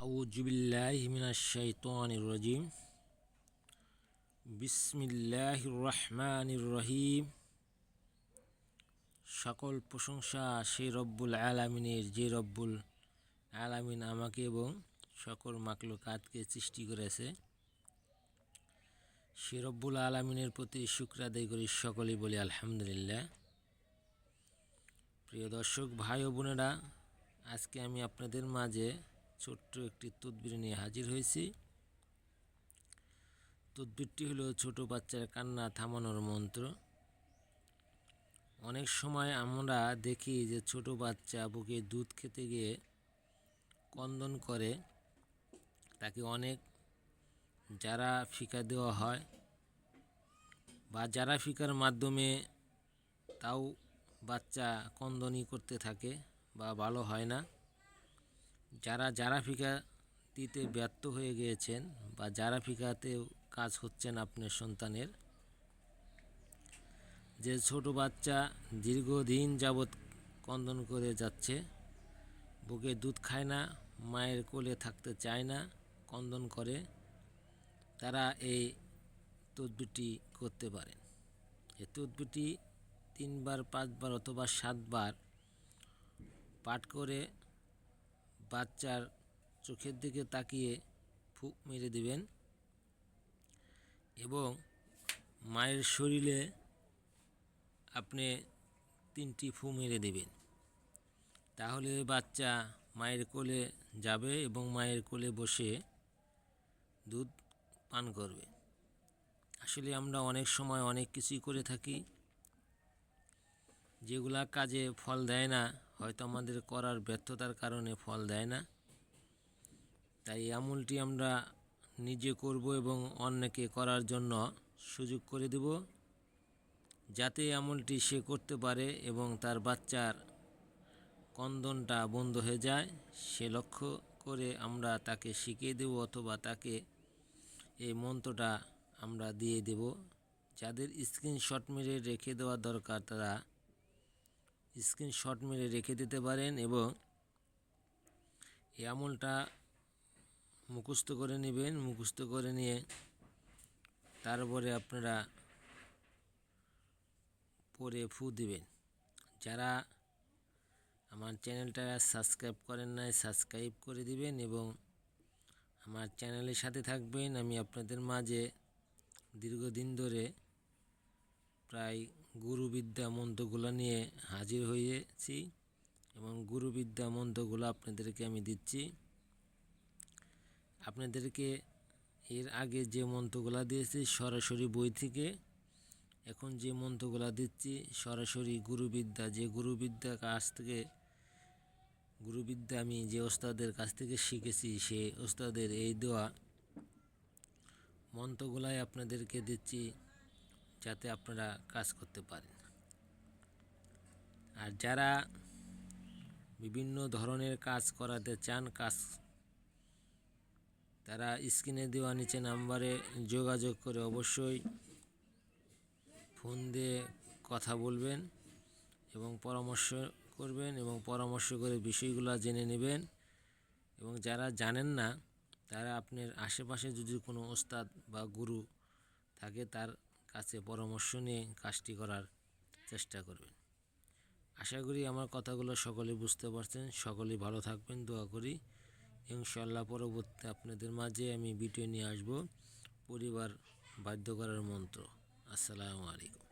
আউযুবিল্লাহি মিনাশ শাইতানির রাজিম। বিসমিল্লাহির রহমানির রহিম। সকল প্রশংসা সেই রব্বুল আলামিনের, যে রব্বুল আলামিন আমাকে এবং সকল মাখলুকাতকে সৃষ্টি করেছে। সে রব্বুল আলামিনের প্রতি শুকর আদায় করি, সকলেই বলি আলহামদুলিল্লাহ। প্রিয় দর্শক ভাই ও বোনেরা, আজকে আমি আপনাদের মাঝে ছোট্ট একটি তদবির নিয়ে হাজির হয়েছি। তদবিরটি হলো ছোট বাচ্চার কান্না থামানোর মন্ত্র। অনেক সময় আমরা দেখি যে ছোট বাচ্চা বুকে দুধ খেতে গিয়ে ক্রন্দন করে, তাকে অনেক জারা ফিকা দেওয়া হয় বা জারা ফিকার মাধ্যমে তাও বাচ্চা ক্রন্দনই করতে থাকে বা ভালো হয় না। যারা জারা ফিকা দিতে ব্যর্থ হয়ে গিয়েছেন বা জারা ফিকাতেও কাজ হচ্ছে না আপনার সন্তানের, যে ছোট বাচ্চা দীর্ঘদিন যাবৎ ক্রন্দন করে যাচ্ছে, বুকে দুধ খায় না, মায়ের কোলে থাকতে চায় না, ক্রন্দন করে, তারা এই তদবিরটি করতে পারেন। এই তদবিরটি 3 বার 5 বার অথবা 7 বার পাঠ করে বাচ্চার চোখের দিকে তাকিয়ে ফুঁক মেরে দিবেন এবং মায়ের শরীরে আপনি 3টি ফুঁ মেরে দেবেন। তাহলে বাচ্চা মায়ের কোলে যাবে এবং মায়ের কোলে বসে দুধ পান করবে। আসলে আমরা অনেক সময় অনেক কিছুই করে থাকি, যেগুলা কাজে ফল দেয় না, হয়তো আমাদের করার ব্যর্থতার কারণে ফল দেয় না। তাই আমলটি আমরা নিজে করব এবং অন্যকে করার জন্য সুযোগ করে দেব, যাতে আমলটি সে করতে পারে এবং তার বাচ্চার ক্রন্দনটা বন্ধ হয়ে যায়। সে লক্ষ্য করে আমরা তাকে শিখিয়ে দেব অথবা তাকে এই মন্ত্রটা আমরা দিয়ে দেব। যাদের স্ক্রিনশট মেরে রেখে দেওয়া দরকার, তারা স্ক্রিনশট মেরে রেখে দিতে পারেন এবং এই আমলটা মুখস্থ করে নেবেন। মুখস্থ করে নিয়ে তারপরে আপনারা পরে ফু দিবেন। যারা আমার চ্যানেলটা সাবস্ক্রাইব করেন নাই, সাবস্ক্রাইব করে দিবেন এবং আমার চ্যানেলের সাথে থাকবেন। আমি আপনাদের মাঝে দীর্ঘদিন ধরে প্রায় গুরুবিদ্যা মন্ত্রগুলো নিয়ে হাজির হয়েছি এবং গুরুবিদ্যা মন্ত্রগুলো আপনাদেরকে আমি দিচ্ছি। আপনাদেরকে এর আগে যে মন্ত্রগুলো দিয়েছি সরাসরি বই থেকে, এখন যে মন্ত্রগুলো দিচ্ছি সরাসরি গুরুবিদ্যা, যে গুরুবিদ্যার কাছ থেকে, গুরুবিদ্যা আমি যে ওস্তাদের কাছ থেকে শিখেছি, সেই ওস্তাদের এই দেওয়া মন্ত্রগুলাই আপনাদেরকে দিচ্ছি, যাতে আপনারা কাজ করতে পারেন। আর যারা বিভিন্ন ধরনের কাজ করাতে চান, তারা স্ক্রিনে দেওয়া নিচে নাম্বারে যোগাযোগ করে অবশ্যই ফোন দিয়ে কথা বলবেন এবং পরামর্শ করবেন এবং পরামর্শ করে বিষয়গুলো জেনে নেবেন। এবং যারা জানেন না, তারা আপনার আশেপাশে যদি কোনো ওস্তাদ বা গুরু থাকে, তার কাছে পরামর্শ নিয়ে কাজটি করার চেষ্টা করবেন। আশা করি আমার কথাগুলো সকলে বুঝতে পারছেন। সকলেই ভালো থাকবেন, দোয়া করি। ইনশাআল্লাহ পরবর্তী আপনাদের মাঝে আমি ভিডিও নিয়ে আসব পরিবার বাধ্য করার মন্ত্র। আসসালামু আলাইকুম।